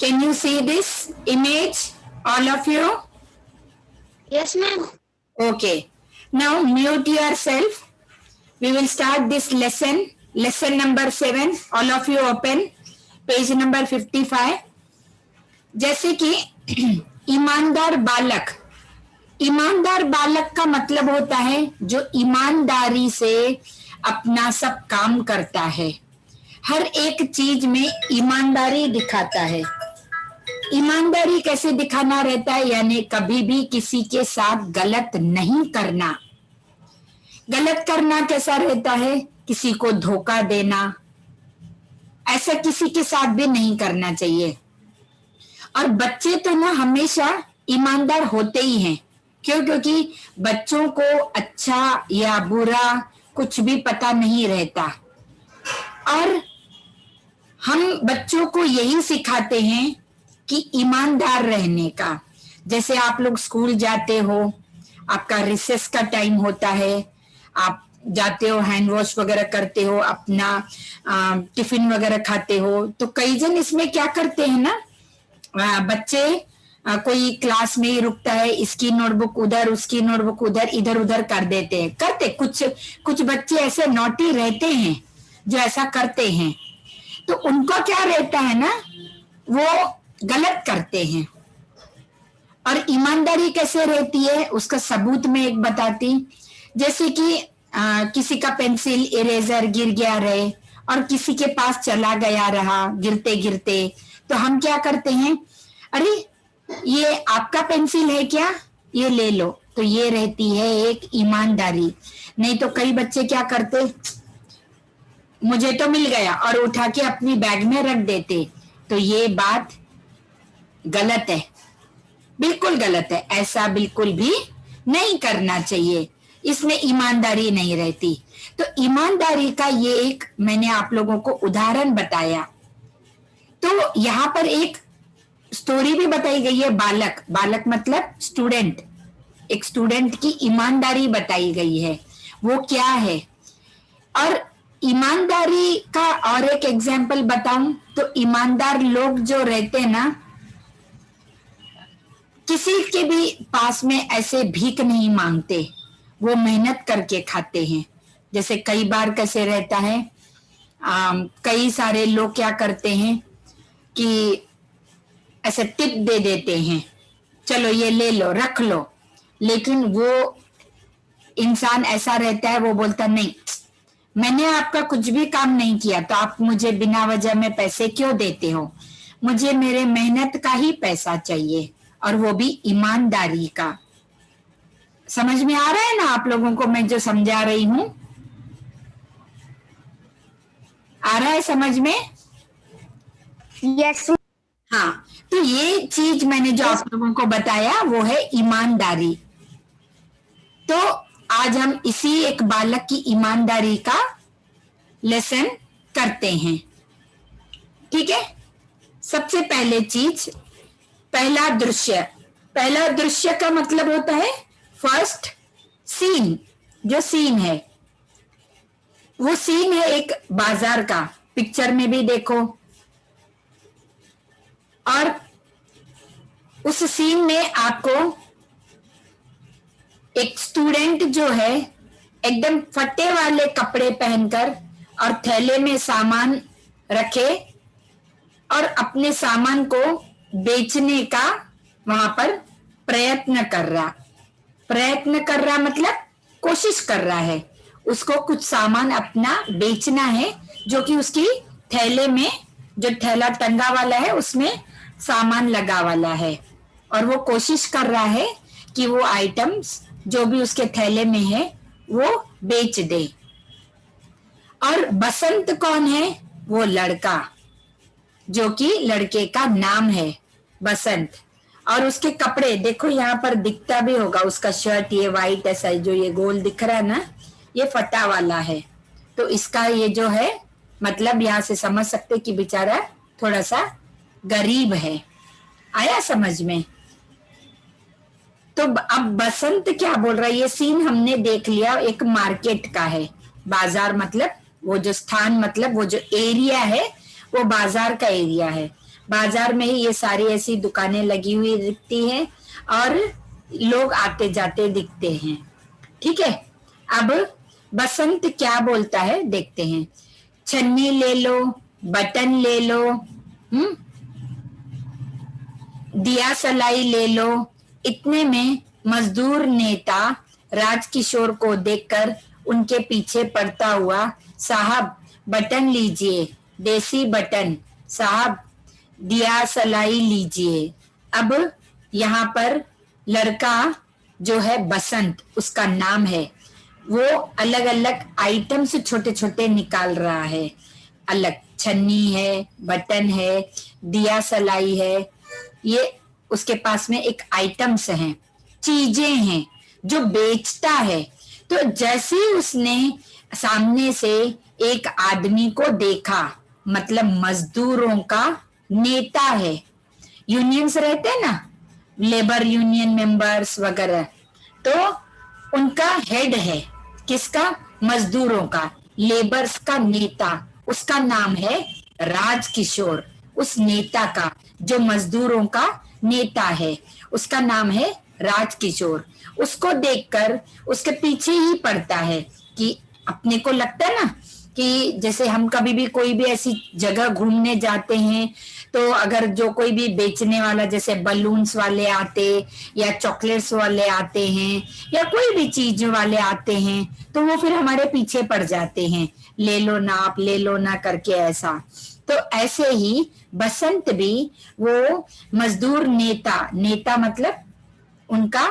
Can you see this image, all of you? Yes, ma'am. Okay. Now mute yourself. We will start this lesson. Lesson number 7. All of you open. Page number 55. जैसे कि ईमानदार बालक, ईमानदार बालक का मतलब होता है जो ईमानदारी से अपना सब काम करता है, हर एक चीज में ईमानदारी दिखाता है। ईमानदारी कैसे दिखाना रहता है, यानी कभी भी किसी के साथ गलत नहीं करना। गलत करना कैसा रहता है, किसी को धोखा देना, ऐसा किसी के साथ भी नहीं करना चाहिए। और बच्चे तो ना हमेशा ईमानदार होते ही हैं। क्यों? क्योंकि बच्चों को अच्छा या बुरा कुछ भी पता नहीं रहता, और हम बच्चों को यही सिखाते हैं कि ईमानदार रहने का। जैसे आप लोग स्कूल जाते हो, आपका रिसेस का टाइम होता है, आप जाते हो, हैंड वॉश वगैरह करते हो, अपना टिफिन वगैरह खाते हो, तो कई जन इसमें क्या करते हैं ना, बच्चे कोई क्लास में ही रुकता है, इसकी नोटबुक उधर, उसकी नोटबुक उधर, इधर उधर कर देते हैं। करते कुछ बच्चे ऐसे नॉटी रहते हैं जो ऐसा करते हैं, तो उनका क्या रहता है ना, वो गलत करते हैं। और ईमानदारी कैसे रहती है उसका सबूत मैं एक बताती। जैसे कि किसी का पेंसिल इरेजर गिर गया रहे और किसी के पास चला गया रहा गिरते गिरते, तो हम क्या करते हैं, अरे ये आपका पेंसिल है क्या, ये ले लो। तो ये रहती है एक ईमानदारी। नहीं तो कई बच्चे क्या करते, मुझे तो मिल गया, और उठा के अपनी बैग में रख देते। तो ये बात गलत है, बिल्कुल गलत है। ऐसा बिल्कुल भी नहीं करना चाहिए, इसमें ईमानदारी नहीं रहती। तो ईमानदारी का ये एक मैंने आप लोगों को उदाहरण बताया। तो यहाँ पर एक स्टोरी भी बताई गई है। बालक, बालक मतलब स्टूडेंट, एक स्टूडेंट की ईमानदारी बताई गई है, वो क्या है। और ईमानदारी का और एक एग्जाम्पल बताऊं तो ईमानदार लोग जो रहते हैं ना, किसी के भी पास में ऐसे भीख नहीं मांगते, वो मेहनत करके खाते हैं। जैसे कई बार कैसे रहता है, कई सारे लोग क्या करते हैं कि ऐसे टिप दे देते हैं, चलो ये ले लो, रख लो। लेकिन वो इंसान ऐसा रहता है, वो बोलता नहीं, मैंने आपका कुछ भी काम नहीं किया, तो आप मुझे बिना वजह में पैसे क्यों देते हो, मुझे मेरे मेहनत का ही पैसा चाहिए, और वो भी ईमानदारी का। समझ में आ रहा है ना आप लोगों को मैं जो समझा रही हूं? आ रहा है समझ में? Yes. हाँ, तो ये चीज मैंने जो आप लोगों को बताया वो है ईमानदारी। तो आज हम इसी एक बालक की ईमानदारी का लेसन करते हैं, ठीक है। सबसे पहले चीज, पहला दृश्य। पहला दृश्य का मतलब होता है फर्स्ट सीन। जो सीन है वो सीन है एक बाजार का, पिक्चर में भी देखो। और उस सीन में आपको एक स्टूडेंट जो है एकदम फटे वाले कपड़े पहनकर और थैले में सामान रखे और अपने सामान को बेचने का वहां पर प्रयत्न कर रहा मतलब कोशिश कर रहा है, उसको कुछ सामान अपना बेचना है, जो कि उसकी थैले में, जो थैला टंगा वाला है उसमें सामान लगा वाला है, और वो कोशिश कर रहा है कि वो आइटम्स जो भी उसके थैले में है वो बेच दे। और बसंत कौन है? वो लड़का, जो कि लड़के का नाम है बसंत। और उसके कपड़े देखो, यहाँ पर दिखता भी होगा उसका शर्ट, ये वाइट ऐसा जो ये गोल दिख रहा है ना, ये फटा वाला है। तो इसका ये जो है मतलब यहाँ से समझ सकते कि बेचारा थोड़ा सा गरीब है। आया समझ में? तो अब बसंत क्या बोल रहा है, ये सीन हमने देख लिया, एक मार्केट का है। बाजार मतलब वो जो स्थान, मतलब वो जो एरिया है वो बाजार का एरिया है। बाजार में ही ये सारी ऐसी दुकानें लगी हुई दिखती हैं और लोग आते जाते दिखते हैं। ठीक है, अब बसंत क्या बोलता है देखते हैं। छन्नी ले लो, बटन ले लो, दिया सलाई ले लो। इतने में मजदूर नेता राजकिशोर को देखकर उनके पीछे पड़ता हुआ, साहब बटन लीजिए, देसी बटन, साहब दिया सलाई लीजिए। अब यहाँ पर लड़का जो है बसंत, उसका नाम है, वो अलग अलग आइटम्स छोटे छोटे निकाल रहा है। अलग छन्नी है, बटन है, दिया सलाई है, ये उसके पास में एक आइटम्स हैं, चीजें हैं जो बेचता है। तो जैसे ही उसने सामने से एक आदमी को देखा, मतलब मजदूरों का नेता है, यूनियंस रहते हैं ना, लेबर यूनियन मेंबर्स वगैरह, तो उनका हेड है, किसका? मजदूरों का, लेबर्स का नेता, उसका नाम है राजकिशोर। उस नेता का, जो मजदूरों का नेता है, उसका नाम है राजकिशोर। उसको देखकर उसके पीछे ही पड़ता है कि अपने को लगता है ना कि जैसे हम कभी भी कोई भी ऐसी जगह घूमने जाते हैं तो अगर जो कोई भी बेचने वाला, जैसे बलून्स वाले आते या चॉकलेट्स वाले आते हैं या कोई भी चीज वाले आते हैं, तो वो फिर हमारे पीछे पड़ जाते हैं, ले लो ना आप, ले लो ना करके ऐसा। तो ऐसे ही बसंत भी वो मजदूर नेता, नेता मतलब उनका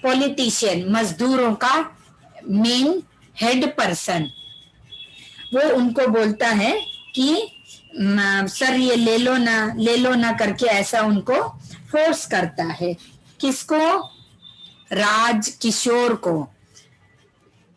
पॉलिटिशियन, मजदूरों का मेन हेड पर्सन, वो उनको बोलता है कि सर ये ले लो ना करके ऐसा उनको फोर्स करता है। किसको? राजकिशोर को।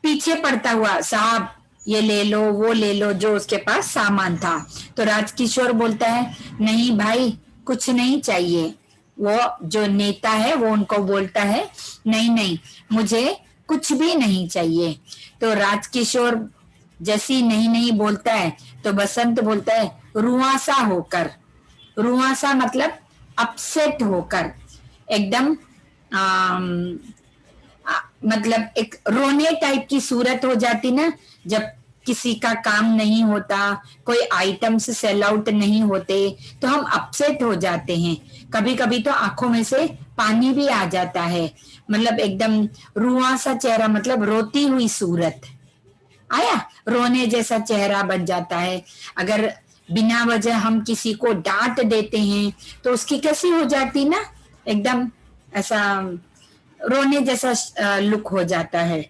पीछे पड़ता हुआ, साहब ये ले लो, वो ले लो, जो उसके पास सामान था। तो राजकिशोर बोलता है नहीं भाई, कुछ नहीं चाहिए। वो जो नेता है वो उनको बोलता है नहीं नहीं, मुझे कुछ भी नहीं चाहिए। तो राजकिशोर जैसी नहीं नहीं बोलता है तो बसंत बोलता है रुआसा होकर। रुआसा मतलब अपसेट होकर, एकदम मतलब एक रोने टाइप की सूरत हो जाती ना, जब किसी का काम नहीं होता, कोई आइटम्स सेल आउट नहीं होते, तो हम अपसेट हो जाते हैं। कभी कभी तो आंखों में से पानी भी आ जाता है, मतलब एकदम रुआ सा चेहरा, मतलब रोती हुई सूरत आया, रोने जैसा चेहरा बन जाता है। अगर बिना वजह हम किसी को डांट देते हैं तो उसकी कैसी हो जाती ना, एकदम ऐसा रोने जैसा लुक हो जाता है,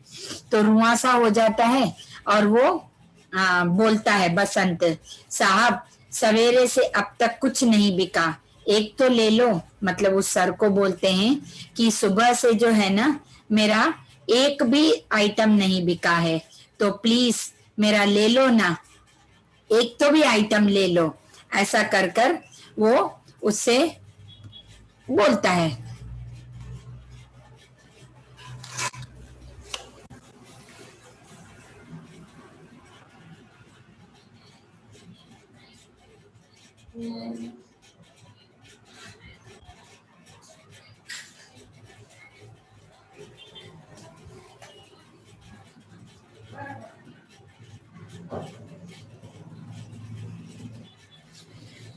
तो रुआसा हो जाता है। और वो बोलता है बसंत, साहब सवेरे से अब तक कुछ नहीं बिका, एक तो ले लो। मतलब उस सर को बोलते हैं कि सुबह से जो है ना, मेरा एक भी आइटम नहीं बिका है, तो प्लीज मेरा ले लो ना, एक तो भी आइटम ले लो। ऐसा कर कर वो उससे बोलता है।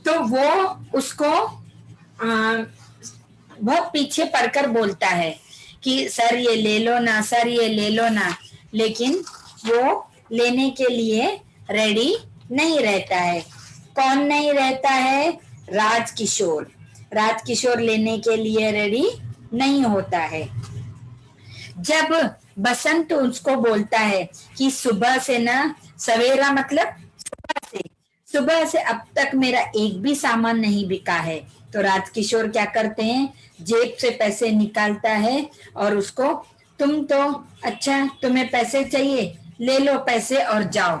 तो वो उसको बहुत पीछे पड़कर बोलता है कि सर ये ले लो ना, सर ये ले लो ना, लेकिन वो लेने के लिए रेडी नहीं रहता है। कौन नहीं रहता है? राजकिशोर। राजकिशोर लेने के लिए रेडी नहीं होता है। जब बसंत उसको बोलता है कि सुबह से ना, सवेरा मतलब सुबह से अब तक मेरा एक भी सामान नहीं बिका है, तो राजकिशोर क्या करते हैं, जेब से पैसे निकालता है और उसको, तुम तो अच्छा तुम्हें पैसे चाहिए, ले लो पैसे और जाओ।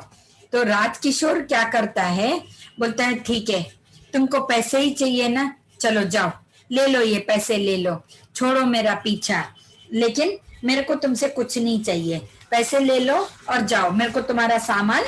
तो राजकिशोर क्या करता है, बोलता है ठीक है, तुमको पैसे ही चाहिए ना, चलो जाओ ले लो, ये पैसे ले लो, छोड़ो मेरा पीछा, लेकिन मेरे को तुमसे कुछ नहीं चाहिए, पैसे ले लो और जाओ, मेरे को तुम्हारा सामान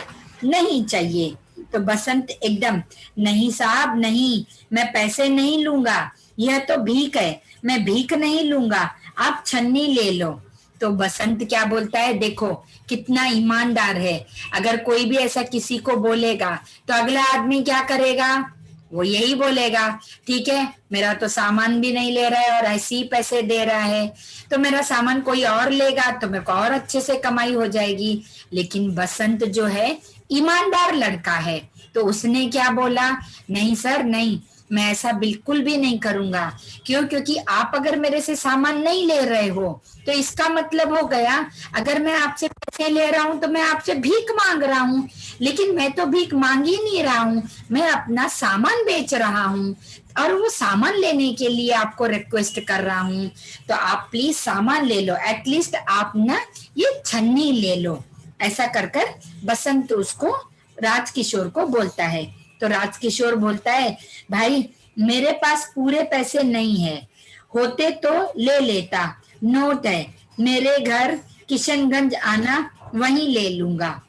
नहीं चाहिए। तो बसंत एकदम, नहीं साहब नहीं, मैं पैसे नहीं लूंगा, यह तो भीख है, मैं भीख नहीं लूंगा, आप छन्नी ले लो। तो बसंत क्या बोलता है, देखो कितना ईमानदार है, अगर कोई भी ऐसा किसी को बोलेगा तो अगला आदमी क्या करेगा, वो यही बोलेगा, ठीक है मेरा तो सामान भी नहीं ले रहा है और ऐसे ही पैसे दे रहा है, तो मेरा सामान कोई और लेगा तो मेरे को और अच्छे से कमाई हो जाएगी। लेकिन बसंत जो है ईमानदार लड़का है, तो उसने क्या बोला, नहीं सर नहीं, मैं ऐसा बिल्कुल भी नहीं करूंगा। क्यों, क्योंकि आप अगर मेरे से सामान नहीं ले रहे हो तो इसका मतलब हो गया, अगर मैं आपसे पैसे ले रहा हूं तो मैं आपसे भीख मांग रहा हूं, लेकिन मैं तो भीख मांग ही नहीं रहा हूं, मैं अपना सामान बेच रहा हूं और वो सामान लेने के लिए आपको रिक्वेस्ट कर रहा हूं, तो आप प्लीज सामान ले लो, एटलीस्ट आप ना ये छन्नी ले लो। ऐसा कर कर बसंत उसको राजकिशोर को बोलता है। तो राजकिशोर बोलता है, भाई मेरे पास पूरे पैसे नहीं है, होते तो ले लेता, नोट है, मेरे घर किशनगंज आना, वहीं ले लूंगा।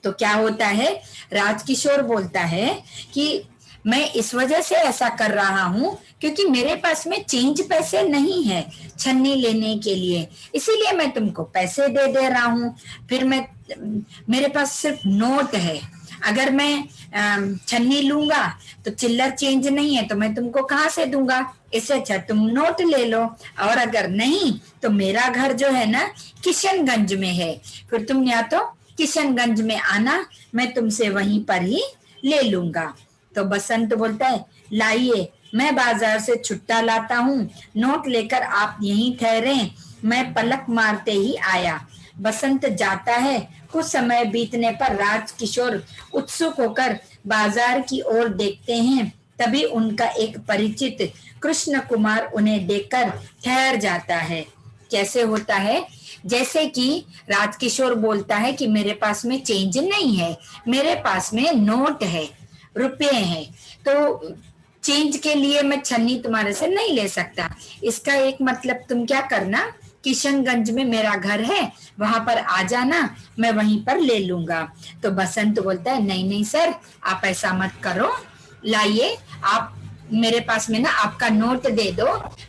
तो क्या होता है, राजकिशोर बोलता है कि मैं इस वजह से ऐसा कर रहा हूं क्योंकि मेरे पास में चेंज पैसे नहीं है छन्नी लेने के लिए, इसीलिए मैं तुमको पैसे दे दे रहा हूं। फिर मेरे पास सिर्फ नोट है, अगर मैं छन्नी लूंगा तो चिल्लर चेंज नहीं है तो मैं तुमको कहाँ से दूंगा, इससे अच्छा तुम नोट ले लो, और अगर नहीं तो मेरा घर जो है ना किशनगंज में है, फिर तुम या तो किशनगंज में आना, मैं तुमसे वहीं पर ही ले लूंगा। तो बसंत बोलता है, लाइए मैं बाजार से छुट्टा लाता हूँ, नोट लेकर आप यहीं ठहरे, मैं पलक मारते ही आया। बसंत जाता है, कुछ समय बीतने पर राजकिशोर उत्सुक होकर बाजार की ओर देखते हैं, तभी उनका एक परिचित कृष्ण कुमार उन्हें देखकर ठहर जाता है। कैसे होता है, जैसे कि राजकिशोर बोलता है कि मेरे पास में चेंज नहीं है, मेरे पास में नोट है, रुपए हैं, तो चेंज के लिए मैं छन्नी तुम्हारे से नहीं ले सकता, इसका एक मतलब तुम क्या करना, किशनगंज में मेरा घर है, वहां पर आ जाना, मैं वहीं पर ले लूंगा। तो बसंत बोलता है, नहीं नहीं सर आप ऐसा मत करो, लाइए आप मेरे पास में ना आपका नोट दे दो,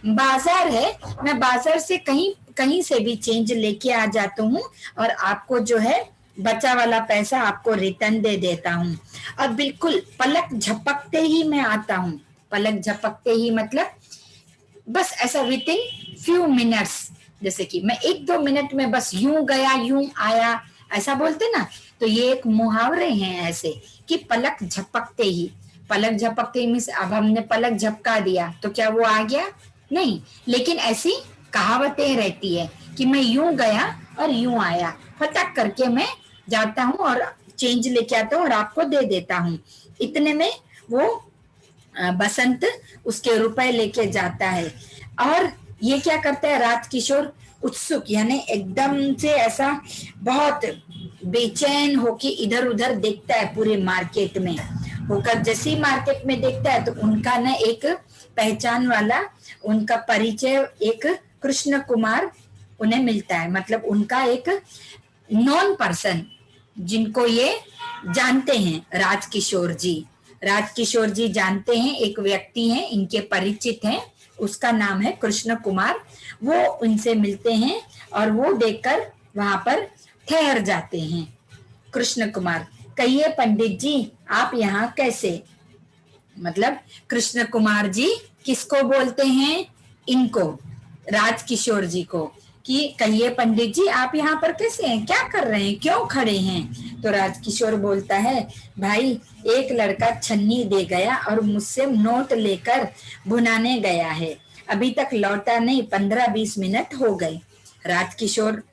बाजार है, मैं बाजार से कहीं कहीं से भी चेंज लेके आ जाता हूँ और आपको जो है बचा वाला पैसा आपको रिटर्न दे देता हूँ। और बिल्कुल पलक झपकते ही मैं आता हूँ, पलक झपकते ही मतलब बस ऐसा विद इन फ्यू मिनट्स, जैसे कि मैं 1-2 मिनट में बस यूं गया यूं आया, ऐसा बोलते ना, तो ये एक मुहावरे हैं ऐसे कि पलक झपकते ही, पलक झपकते ही मीन्स अब हमने पलक झपका दिया तो क्या वो आ गया, नहीं, लेकिन ऐसी कहावतें रहती है कि मैं यूं गया और यूं आया, फटक करके मैं जाता हूँ और चेंज लेके आता हूँ और आपको दे देता हूँ। इतने में वो बसंत उसके रुपए लेके जाता है, और ये क्या करता है राजकिशोर, उत्सुक यानी एकदम से ऐसा बहुत बेचैन होके इधर उधर देखता है पूरे मार्केट में होकर, जैसे ही मार्केट में देखता है तो उनका ना एक पहचान वाला, उनका परिचय एक कृष्ण कुमार उन्हें मिलता है, मतलब उनका एक नॉन पर्सन जिनको ये जानते हैं, राजकिशोर जी जानते हैं, एक व्यक्ति हैं इनके परिचित हैं, उसका नाम है कृष्ण कुमार, वो उनसे मिलते हैं और वो देखकर वहां पर ठहर जाते हैं। कृष्ण कुमार, कहिए पंडित जी आप यहाँ कैसे, मतलब कृष्ण कुमार जी किसको बोलते हैं, इनको राजकिशोर जी को, कि कहिए पंडित जी आप यहाँ पर कैसे हैं, क्या कर रहे हैं, क्यों खड़े हैं। तो राजकिशोर बोलता है, भाई एक लड़का छन्नी दे गया और मुझसे नोट लेकर भुनाने गया है, अभी तक लौटा नहीं, 15-20 मिनट हो गए। राजकिशोर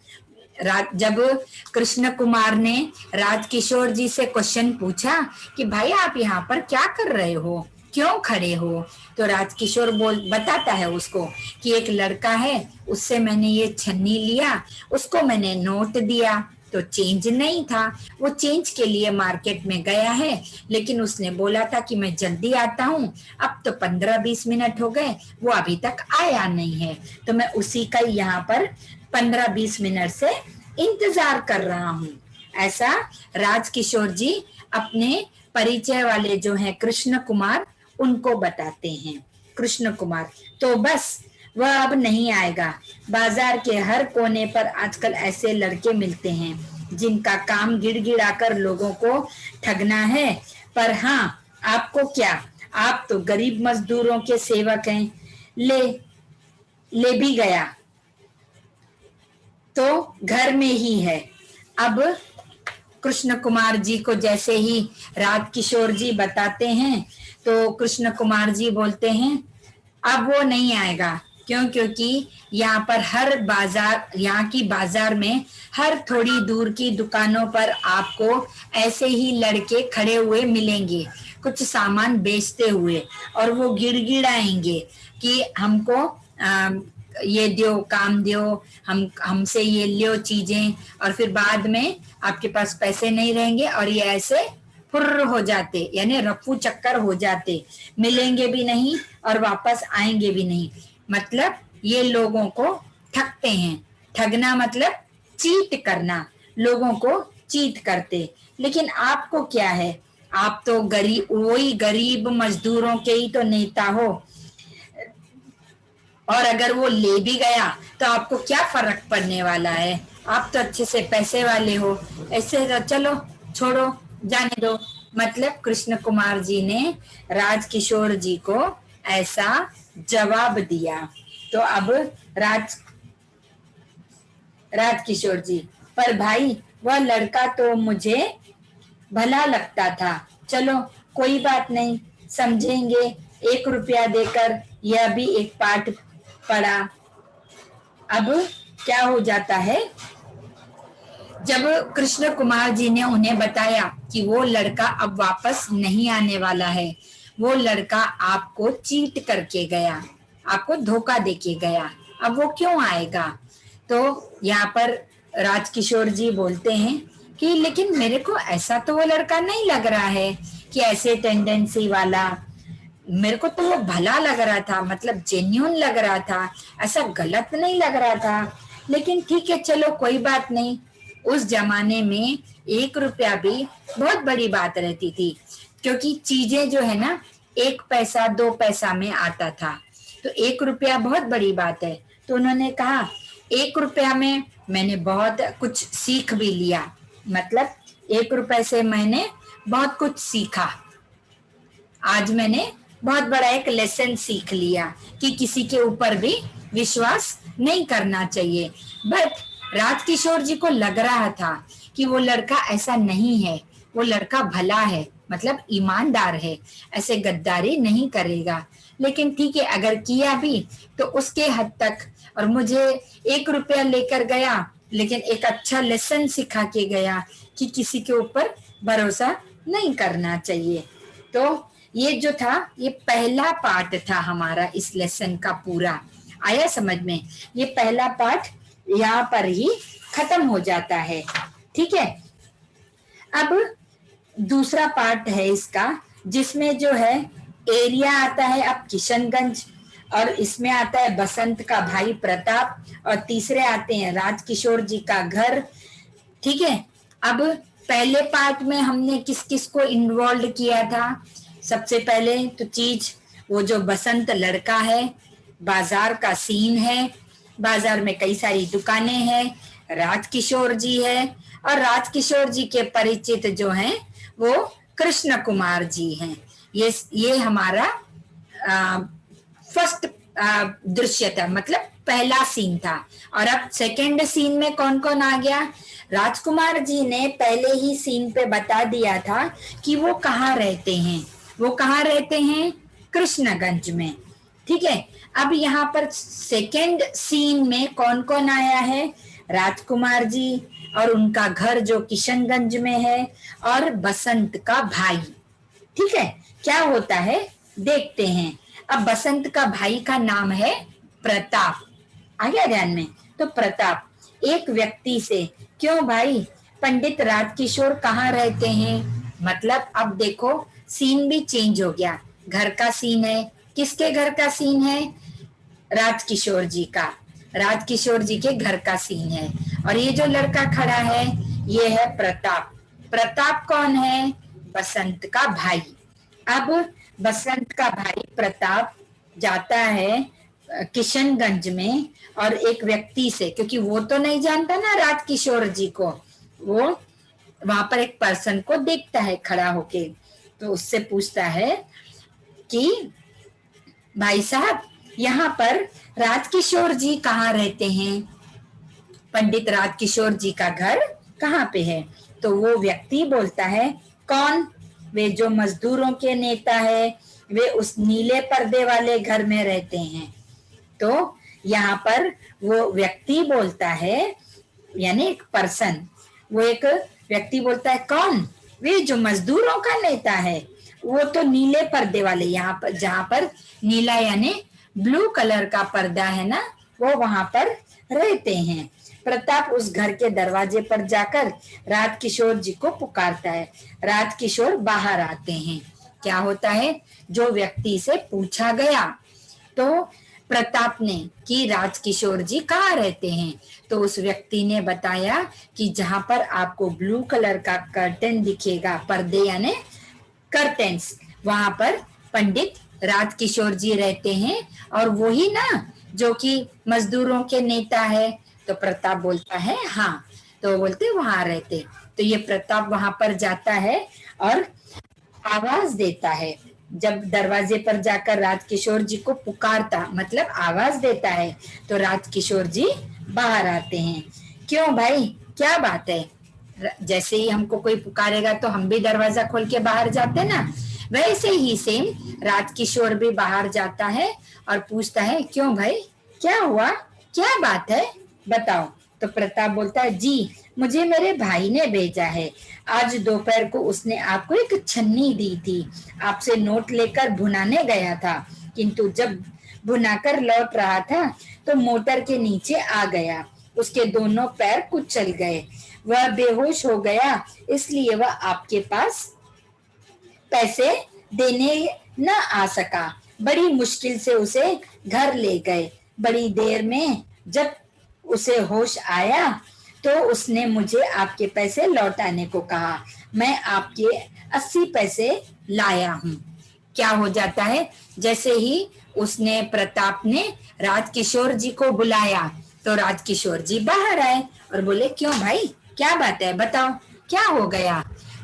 जब कृष्ण कुमार ने राजकिशोर जी से क्वेश्चन पूछा कि भाई आप यहाँ पर क्या कर रहे हो, क्यों खड़े हो, तो राजकिशोर बताता है उसको कि एक लड़का है, उससे मैंने ये छन्नी लिया, उसको मैंने नोट दिया तो चेंज नहीं था, वो चेंज के लिए मार्केट में गया है, लेकिन उसने बोला था कि मैं जल्दी आता हूँ, अब तो 15-20 मिनट हो गए, वो अभी तक आया नहीं है, तो मैं उसी का यहाँ पर 15-20 मिनट से इंतजार कर रहा हूँ। ऐसा राजकिशोर जी अपने परिचय वाले जो हैं कृष्ण कुमार, उनको बताते हैं। कृष्ण कुमार तो बस वह अब नहीं आएगा। बाजार के हर कोने पर आजकल ऐसे लड़के मिलते हैं जिनका काम गिड़गिड़ाकर लोगों को ठगना है। पर हाँ, आपको क्या, आप तो गरीब मजदूरों के सेवक हैं। ले भी गया तो घर में ही है। अब कृष्ण कुमार जी को जैसे ही राज किशोर जी बताते हैं तो कृष्ण कुमार जी बोलते हैं अब वो नहीं आएगा। क्यों? क्योंकि यहाँ पर हर बाजार, यहाँ की बाजार में हर थोड़ी दूर की दुकानों पर आपको ऐसे ही लड़के खड़े हुए मिलेंगे कुछ सामान बेचते हुए, और वो गिड़गिड़ाएंगे कि हमको ये दो, काम दो, हमसे ये लियो चीजें, और फिर बाद में आपके पास पैसे नहीं रहेंगे और ये ऐसे फुर्र हो जाते, यानी रफू चक्कर हो जाते, मिलेंगे भी नहीं और वापस आएंगे भी नहीं। मतलब ये लोगों को ठगते हैं। ठगना मतलब चीट करना, लोगों को चीट करते। लेकिन आपको क्या है, आप तो गरीब, वही गरीब मजदूरों के ही तो नेता हो, और अगर वो ले भी गया तो आपको क्या फर्क पड़ने वाला है, आप तो अच्छे से पैसे वाले हो, ऐसे तो चलो छोड़ो, जाने दो। मतलब कृष्ण कुमार जी ने राज किशोर जी को ऐसा जवाब दिया। तो अब राज किशोर जी, पर भाई वह लड़का तो मुझे भला लगता था, चलो कोई बात नहीं, समझेंगे, 1 रुपया देकर। यह भी एक पाठ पड़ा। अब क्या हो जाता है, जब कृष्ण कुमार जी ने उन्हें बताया कि वो लड़का अब वापस नहीं आने वाला है, वो लड़का आपको चीट करके गया, आपको धोखा देके गया, अब वो क्यों आएगा? तो यहाँ पर राजकिशोर जी बोलते हैं कि लेकिन मेरे को ऐसा तो वो लड़का नहीं लग रहा है कि ऐसे टेंडेंसी वाला, मेरे को तो वो भला लग रहा था, मतलब जेन्यून लग रहा था, ऐसा गलत नहीं लग रहा था। लेकिन ठीक है, चलो कोई बात नहीं। उस जमाने में 1 रुपया भी बहुत बड़ी बात रहती थी, क्योंकि चीजें जो है ना 1 पैसा 2 पैसा में आता था, तो 1 रुपया बहुत बड़ी बात है। तो उन्होंने कहा 1 रुपया में मैंने बहुत कुछ सीख भी लिया, मतलब 1 रुपए से मैंने बहुत कुछ सीखा। आज मैंने बहुत बड़ा एक लेसन सीख लिया कि किसी के ऊपर भी विश्वास नहीं करना चाहिए। बट राजकिशोर जी को लग रहा था कि वो लड़का ऐसा नहीं है, वो लड़का भला है, मतलब ईमानदार है, ऐसे गद्दारी नहीं करेगा। लेकिन ठीक है, अगर किया भी तो उसके हद तक, और मुझे 1 रुपया लेकर गया लेकिन एक अच्छा लेसन सिखा के गया कि किसी के ऊपर भरोसा नहीं करना चाहिए। तो ये जो था, ये पहला पार्ट था हमारा इस लेसन का पूरा। आया समझ में? ये पहला पार्ट यहाँ पर ही खत्म हो जाता है। ठीक है, अब दूसरा पार्ट है इसका, जिसमें जो है एरिया आता है अब किशनगंज, और इसमें आता है बसंत का भाई प्रताप, और तीसरे आते हैं राजकिशोर जी का घर। ठीक है, अब पहले पार्ट में हमने किस किस को इन्वॉल्व किया था? सबसे पहले तो चीज, वो जो बसंत लड़का है, बाजार का सीन है, बाजार में कई सारी दुकानें हैं, राजकिशोर जी है, और राजकिशोर जी के परिचित जो हैं वो कृष्ण कुमार जी हैं। ये हमारा फर्स्ट दृश्य था, मतलब पहला सीन था। और अब सेकंड सीन में कौन कौन आ गया? राजकुमार जी ने पहले ही सीन पे बता दिया था कि वो कहाँ रहते हैं। वो कहाँ रहते हैं? कृष्णगंज में। ठीक है, अब यहाँ पर सेकंड सीन में कौन कौन आया है? राजकुमार जी और उनका घर जो किशनगंज में है, और बसंत का भाई। ठीक है, क्या होता है देखते हैं। अब बसंत का भाई का नाम है प्रताप। आ गया ध्यान में? तो प्रताप एक व्यक्ति से, क्यों भाई पंडित राजकिशोर कहाँ रहते हैं? मतलब अब देखो सीन भी चेंज हो गया, घर का सीन है। किसके घर का सीन है? राजकिशोर जी का, राजकिशोर जी के घर का सीन है। और ये जो लड़का खड़ा है ये है प्रताप। प्रताप कौन है? बसंत का भाई। अब बसंत का भाई प्रताप जाता है किशनगंज में और एक व्यक्ति से, क्योंकि वो तो नहीं जानता ना राजकिशोर जी को, वो वहां पर एक पर्सन को देखता है खड़ा होके, तो उससे पूछता है कि भाई साहब यहाँ पर राजकिशोर जी कहाँ रहते हैं, पंडित राजकिशोर जी का घर कहाँ पे है। तो वो व्यक्ति बोलता है कौन, वे जो मजदूरों के नेता है, वे उस नीले पर्दे वाले घर में रहते हैं। तो यहाँ पर वो व्यक्ति बोलता है, यानी एक पर्सन, वो एक व्यक्ति बोलता है कौन, वे जो मजदूरों का नेता है, वो तो नीले पर्दे वाले, यहाँ पर जहाँ पर नीला यानी ब्लू कलर का पर्दा है ना, वो वहां पर रहते हैं। प्रताप उस घर के दरवाजे पर जाकर राजकिशोर जी को पुकारता है। राजकिशोर बाहर आते हैं। क्या होता है, जो व्यक्ति से पूछा गया तो प्रताप ने कि राजकिशोर जी कहाँ रहते हैं, तो उस व्यक्ति ने बताया कि जहां पर आपको ब्लू कलर का कर्टन दिखेगा, पर्दे यानी कर्टेन्स, वहां पर पंडित राजकिशोर जी रहते हैं, और वही ना जो कि मजदूरों के नेता है। तो प्रताप बोलता है हाँ, तो बोलते वहां रहते। तो ये प्रताप वहां पर जाता है और आवाज देता है। जब दरवाजे पर जाकर राजकिशोर जी को पुकारता, मतलब आवाज देता है, तो राजकिशोर जी बाहर आते हैं। क्यों भाई, क्या बात है, जैसे ही हमको कोई पुकारेगा तो हम भी दरवाजा खोल के बाहर जाते ना, वैसे ही सेम राजकिशोर भी बाहर जाता है और पूछता है क्यों भाई, क्या हुआ, क्या बात है, बताओ। तो प्रताप बोलता है जी, मुझे मेरे भाई ने भेजा है, आज दोपहर को उसने आपको एक छन्नी दी थी, आपसे नोट लेकर भुनाने गया था, किंतु जब भुनाकर लौट रहा था तो मोटर के नीचे आ गया, उसके दोनों पैर कुचल गए, वह बेहोश हो गया, इसलिए वह आपके पास पैसे देने न आ सका, बड़ी मुश्किल से उसे घर ले गए। बड़ी देर में जब उसे होश आया तो उसने मुझे आपके पैसे लौटाने को कहा, मैं आपके 80 पैसे लाया हूँ। क्या हो जाता है, जैसे ही उसने प्रताप ने राजकिशोर जी को बुलाया तो राजकिशोर जी बाहर आए और बोले क्यों भाई, क्या बात है, बताओ क्या हो गया।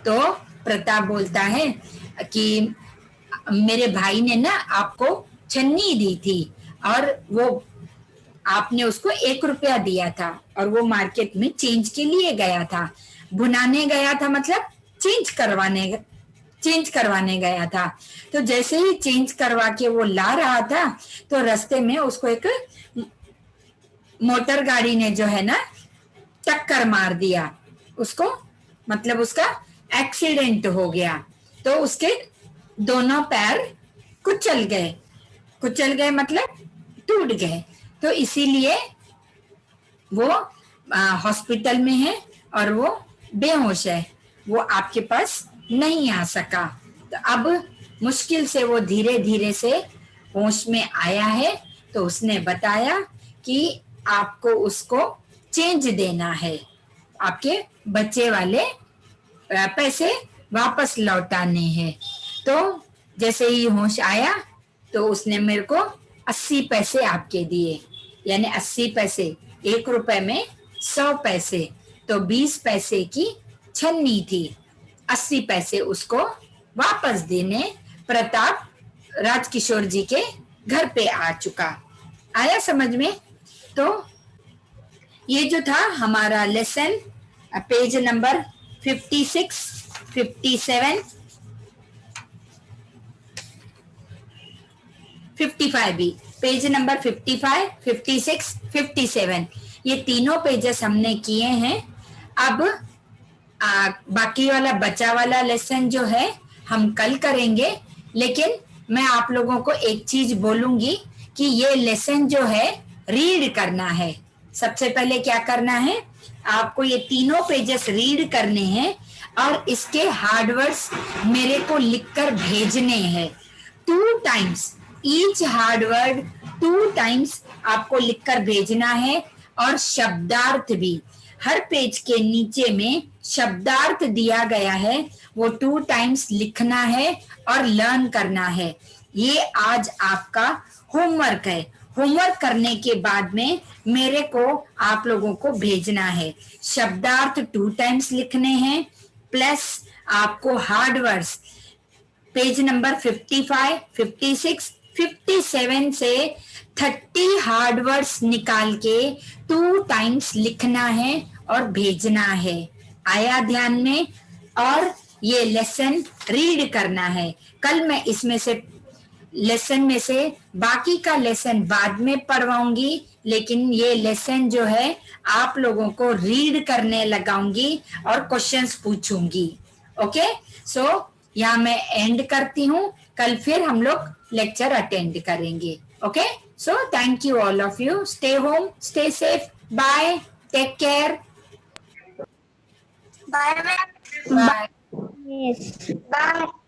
तो प्रताप बोलता है कि मेरे भाई ने ना आपको छन्नी दी थी और वो आपने उसको 1 रुपया दिया था और वो मार्केट में चेंज के लिए गया था, भुनाने गया था, मतलब चेंज करवाने गया था। तो जैसे ही चेंज करवा के वो ला रहा था तो रास्ते में उसको एक मोटर गाड़ी ने जो है ना टक्कर मार दिया उसको, मतलब उसका एक्सीडेंट हो गया, तो उसके दोनों पैर कुचल गए मतलब टूट गए। तो इसीलिए वो हॉस्पिटल में है और वो बेहोश है, वो आपके पास नहीं आ सका। तो अब मुश्किल से वो धीरे धीरे से होश में आया है, तो उसने बताया कि आपको उसको चेंज देना है, आपके बचे वाले पैसे वापस लौटाने हैं। तो जैसे ही होश आया तो उसने मेरे को 80 पैसे आपके दिए, यानी 80 पैसे, 1 रुपए में 100 पैसे, तो 20 पैसे की छन्नी थी, 80 पैसे उसको वापस देने प्रताप राजकिशोर जी के घर पे आ चुका। आया समझ में। तो ये जो था हमारा लेसन, पेज नंबर 56, 57, 55 भी, पेज नंबर 55, 56, 57, ये तीनों पेजेस हमने किए हैं। अब बाकी वाला बचा वाला लेसन जो है हम कल करेंगे, लेकिन मैं आप लोगों को एक चीज बोलूंगी कि ये लेसन जो है रीड करना है। सबसे पहले क्या करना है, आपको ये तीनों पेजेस रीड करने हैं और इसके हार्ड वर्ड्स मेरे को लिखकर भेजने हैं 2 times, each hard word 2 times आपको लिखकर भेजना है, और शब्दार्थ भी हर पेज के नीचे में शब्दार्थ दिया गया है, वो 2 टाइम्स लिखना है और लर्न करना है। ये आज आपका होमवर्क है। होमवर्क करने के बाद में मेरे को आप लोगों को भेजना है। शब्दार्थ 2 टाइम्स लिखने हैं, प्लस आपको हार्ड वर्ड्स पेज नंबर 55, 56, 57 से 30 हार्ड वर्ड्स निकाल के 2 टाइम्स लिखना है और भेजना है। आया ध्यान में? और ये लेसन रीड करना है। कल मैं इसमें से लेसन में से बाकी का लेसन बाद में पढ़वाऊंगी, लेकिन ये लेसन जो है आप लोगों को रीड करने लगाऊंगी और क्वेश्चंस पूछूंगी। ओके, सो यहाँ मैं एंड करती हूँ। कल फिर हम लोग लेक्चर अटेंड करेंगे। Okay, so thank you all of you. Stay home, stay safe, bye, take care, Bye, ma'am. Bye. Yes. Bye.